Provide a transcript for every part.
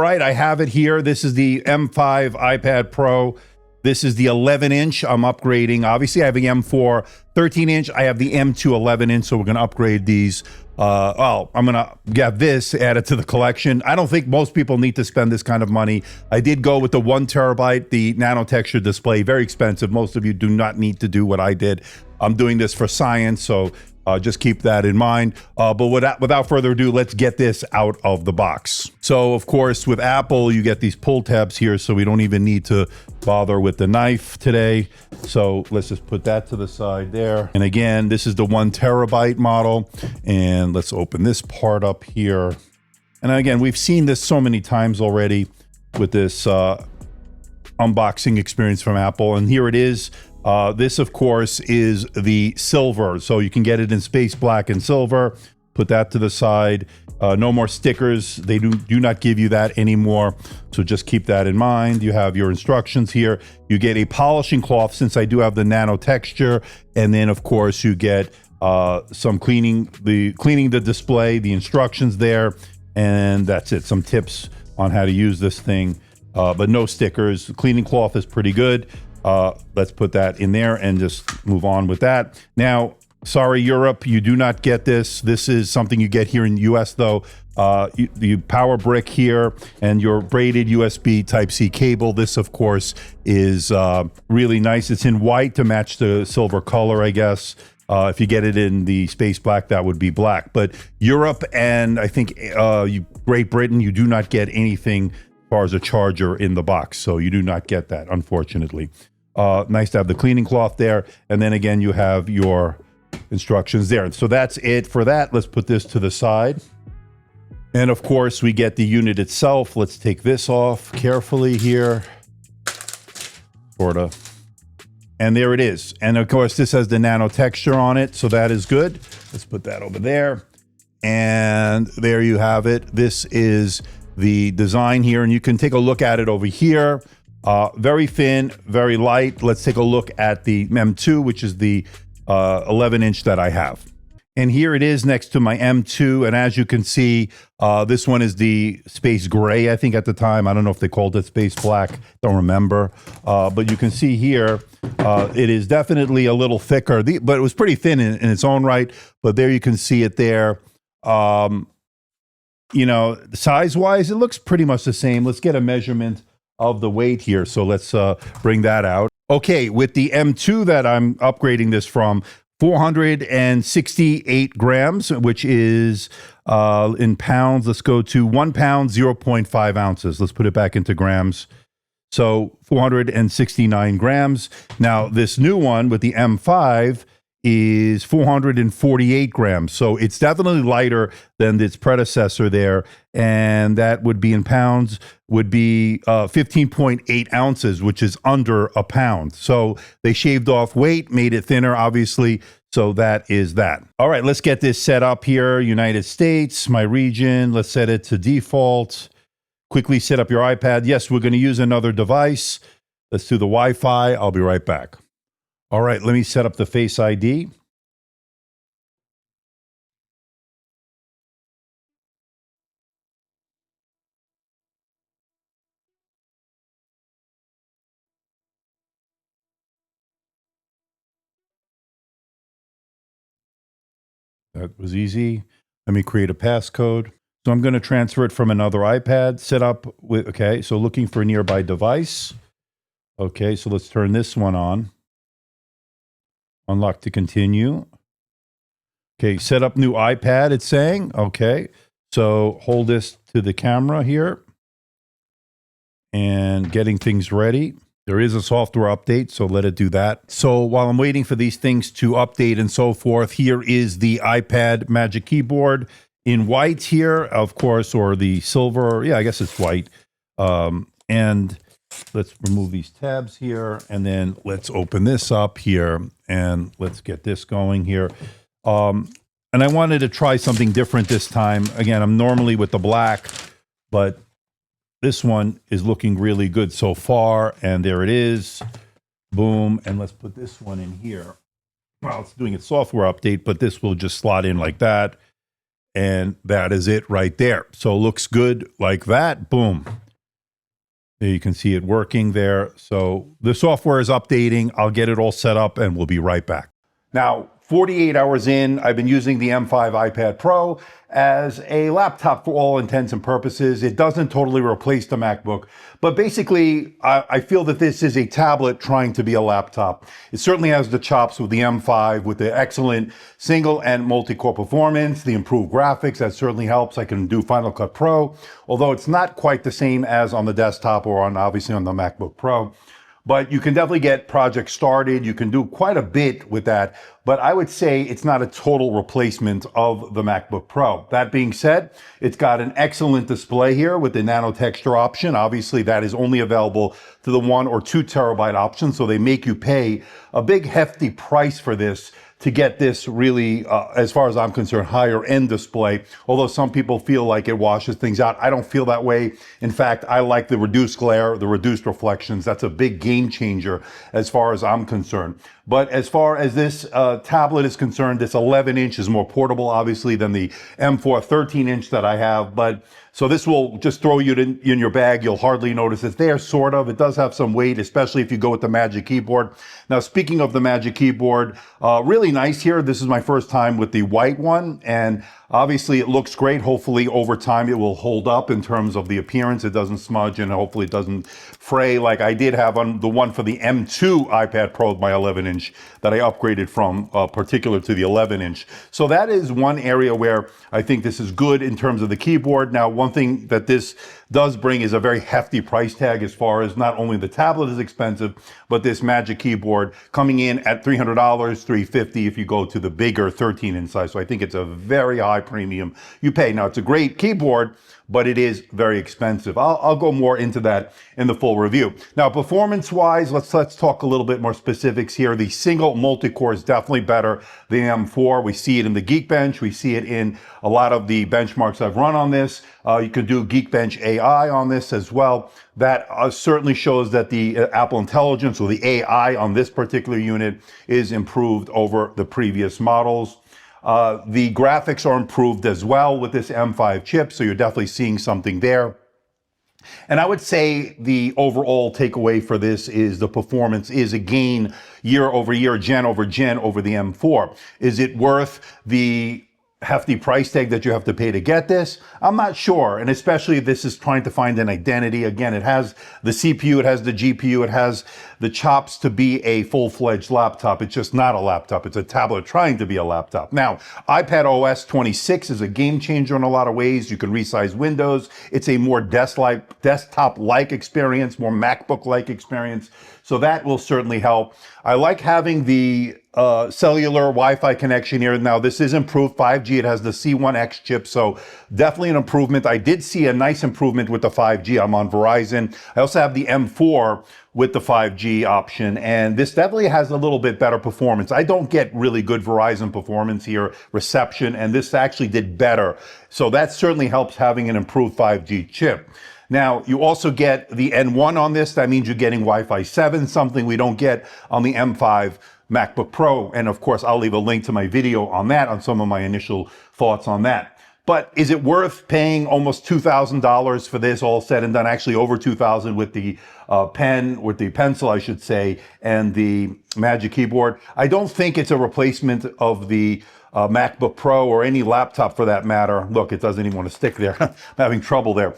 right, I have it here. This is the M5 iPad Pro. This is the 11-inch. I'm upgrading. Obviously, I have the M4 13-inch. I have the M2 11-inch, so we're going to upgrade these. I'm going to get this added to the collection. I don't think most people need to spend this kind of money. I did go with the 1 terabyte, the nano texture display. Very expensive. Most of you do not need to do what I did. I'm doing this for science, so just keep that in mind. But without further ado, let's get this out of the box. So, of course, with Apple, you get these pull tabs here, so we don't even need to bother with the knife today. So let's just put that to the side there. And again, this is the 1 terabyte model. And let's open this part up here. And again, we've seen this so many times already with this unboxing experience from Apple. And here it is. This, of course, is the silver. So you can get it in space black and silver. Put that to the side. No more stickers. They do not give you that anymore. So just keep that in mind. You have your instructions here. You get a polishing cloth since I do have the nano texture. And then, of course, you get some cleaning the display, the instructions there. And that's it. Some tips on how to use this thing. But no stickers. The cleaning cloth is pretty good. Let's put that in there and just move on with that. Now, sorry, Europe, you do not get this. This is something you get here in the US, though. The power brick here and your braided USB Type-C cable. This, of course, is really nice. It's in white to match the silver color, I guess. If you get it in the space black, that would be black. But Europe and I think Great Britain, you do not get anything as far as a charger in the box. So you do not get that, unfortunately. Nice to have the cleaning cloth there. And then again, you have your instructions there. So that's it for that. Let's put this to the side. And of course, we get the unit itself. Let's take this off carefully here. Sort of. And there it is. And of course, this has the nano texture on it. So that is good. Let's put that over there. And there you have it. This is the design here. And you can take a look at it over here. Very thin, very light. Let's take a look at the M2, which is the 11-inch that I have. And here it is next to my M2. And as you can see, this one is the space gray, I think, at the time. I don't know if they called it space black. Don't remember. But you can see here, it is definitely a little thicker, but it was pretty thin in its own right. But there you can see it there. Size-wise, it looks pretty much the same. Let's get a measurement of the weight here. So let's bring that out. Okay, with the M2 that I'm upgrading this from, 468 grams, which is in pounds. Let's go to 1 pound, 0.5 ounces. Let's put it back into grams. So 469 grams. Now, this new one with the M5 is 448 grams. So it's definitely lighter than its predecessor there. And that would be in pounds, would be 15.8 ounces, which is under a pound. So they shaved off weight, made it thinner, obviously. So that is that. All right, let's get this set up here. United States, my region. Let's set it to default. Quickly set up your iPad. Yes, we're going to use another device. Let's do the Wi-Fi. I'll be right back. All right, let me set up the Face ID. That was easy. Let me create a passcode. So I'm going to transfer it from another iPad, set up with, okay, so looking for a nearby device. Okay, so let's turn this one on. Unlock to continue. Okay, set up new iPad, it's saying. Okay, so hold this to the camera here. And getting things ready. There is a software update, so let it do that. So while I'm waiting for these things to update and so forth, here is the iPad Magic Keyboard in white here, of course, or the silver. Yeah, I guess it's white. And let's remove these tabs here, and then let's open this up here, and let's get this going here. And I wanted to try something different this time. Again, I'm normally with the black, but this one is looking really good so far, and there it is. Boom, and let's put this one in here. Well, it's doing its software update, but this will just slot in like that. And that is it right there. So looks good like that. Boom. There you can see it working there. So the software is updating. I'll get it all set up and we'll be right back. Now, 48 hours in, I've been using the M5 iPad Pro as a laptop for all intents and purposes. It doesn't totally replace the MacBook, but basically, I feel that this is a tablet trying to be a laptop. It certainly has the chops with the M5, with the excellent single and multi-core performance, the improved graphics, that certainly helps. I can do Final Cut Pro, although it's not quite the same as on the desktop or obviously on the MacBook Pro. But you can definitely get projects started. You can do quite a bit with that. But I would say it's not a total replacement of the MacBook Pro. That being said, it's got an excellent display here with the nano texture option. Obviously, that is only available to the 1 or 2 terabyte option. So they make you pay a big hefty price for this to get this really, as far as I'm concerned, higher end display. Although some people feel like it washes things out. I don't feel that way. In fact, I like the reduced glare, the reduced reflections. That's a big game changer as far as I'm concerned. But as far as this tablet is concerned, this 11-inch is more portable, obviously, than the M4 13-inch that I have. But so this will just throw you in your bag. You'll hardly notice it's there, sort of. It does have some weight, especially if you go with the Magic Keyboard. Now, speaking of the Magic Keyboard, really nice here. This is my first time with the white one, and obviously it looks great. Hopefully over time it will hold up in terms of the appearance. It doesn't smudge, and hopefully it doesn't fray like I did have on the one for the M2 iPad Pro, my 11-inch, that I upgraded from particular to the 11-inch. So that is one area where I think this is good in terms of the keyboard. Now, one thing that this does bring is a very hefty price tag, as far as not only the tablet is expensive, but this Magic Keyboard coming in at $300, $350 if you go to the bigger 13-inch size. So I think it's a very high premium you pay. Now, it's a great keyboard, but it is very expensive. I'll go more into that in the full review. Now, performance-wise, let's talk a little bit more specifics here. The single multi-core is definitely better than M4. We see it in the Geekbench. We see it in a lot of the benchmarks I've run on this. You can do Geekbench AI on this as well. That certainly shows that the Apple Intelligence, or the AI on this particular unit, is improved over the previous models. The graphics are improved as well with this M5 chip, so you're definitely seeing something there. And I would say the overall takeaway for this is the performance is a gain year over year, gen over gen over the M4. Is it worth the hefty price tag that you have to pay to get this? I'm not sure. And especially if this is trying to find an identity. Again, it has the CPU, it has the GPU, it has the chops to be a full-fledged laptop. It's just not a laptop. It's a tablet trying to be a laptop. Now, iPad OS 26 is a game changer in a lot of ways. You can resize windows. It's a more desktop-like experience, more MacBook-like experience. So that will certainly help. I like having the cellular Wi-Fi connection here. Now, this is improved 5G. It has the C1X chip, so definitely an improvement. I did see a nice improvement with the 5G. I'm on Verizon. I also have the M4 with the 5G option, and this definitely has a little bit better performance. I don't get really good Verizon performance here, reception, and this actually did better. So that certainly helps having an improved 5G chip. Now, you also get the N1 on this. That means you're getting Wi-Fi 7, something we don't get on the M5 MacBook Pro. And of course, I'll leave a link to my video on that, on some of my initial thoughts on that. But is it worth paying almost $2,000 for this, all said and done? Actually, over $2,000 with the with the pencil, I should say, and the Magic Keyboard. I don't think it's a replacement of the MacBook Pro or any laptop for that matter. Look, it doesn't even want to stick there. I'm having trouble there.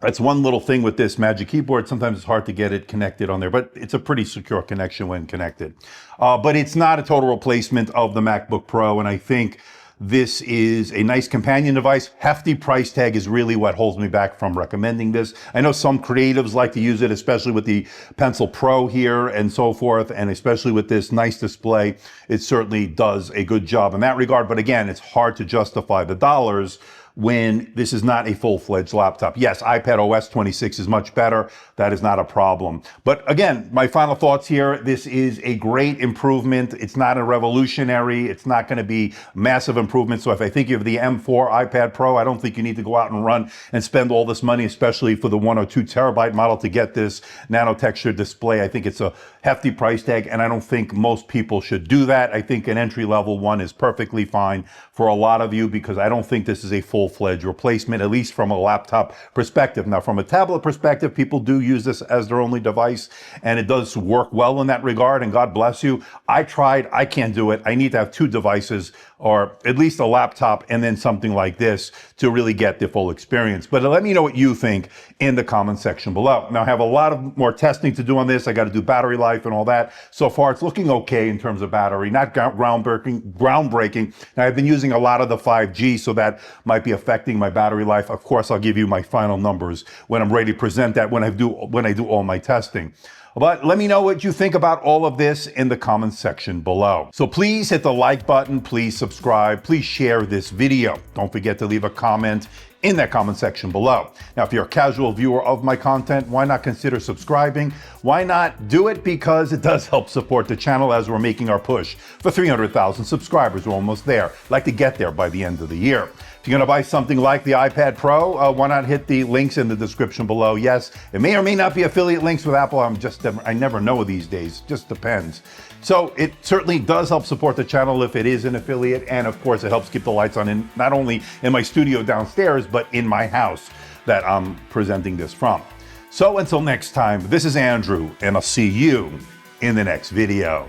That's one little thing with this Magic Keyboard. Sometimes it's hard to get it connected on there, but it's a pretty secure connection when connected. But it's not a total replacement of the MacBook Pro, and I think this is a nice companion device. Hefty price tag is really what holds me back from recommending this. I know some creatives like to use it, especially with the Pencil Pro here and so forth, and especially with this nice display. It certainly does a good job in that regard. But again, it's hard to justify the dollars when this is not a full-fledged laptop. Yes, iPad OS 26 is much better. That is not a problem. But again, my final thoughts here, this is a great improvement. It's not a revolutionary. It's not going to be massive improvement. So if I think you have the M4 iPad Pro, I don't think you need to go out and run and spend all this money, especially for the 1 or 2 terabyte model to get this nano texture display. I think it's a hefty price tag, and I don't think most people should do that. I think an entry-level one is perfectly fine for a lot of you, because I don't think this is a full-fledged replacement, at least from a laptop perspective. Now, from a tablet perspective, people do use this as their only device, and it does work well in that regard, and God bless you. I tried, I can't do it. I need to have 2 devices, or at least a laptop and then something like this to really get the full experience. But let me know what you think in the comment section below. Now, I have a lot of more testing to do on this. I got to do battery life and all that. So far, it's looking okay in terms of battery, not groundbreaking. Now, I've been using a lot of the 5G, so that might be affecting my battery life. Of course, I'll give you my final numbers when I'm ready to present that, when I do all my testing. But let me know what you think about all of this in the comments section below. So please hit the like button, please subscribe, please share this video. Don't forget to leave a comment in that comment section below. Now, if you're a casual viewer of my content, why not consider subscribing? Why not do it? Because it does help support the channel as we're making our push for 300,000 subscribers. We're almost there. I'd like to get there by the end of the year. If you're gonna buy something like the iPad Pro, why not hit the links in the description below? Yes, it may or may not be affiliate links with Apple. I never know these days, just depends. So it certainly does help support the channel if it is an affiliate, and of course it helps keep the lights on, not only in my studio downstairs, but in my house that I'm presenting this from. So until next time, this is Andrew, and I'll see you in the next video.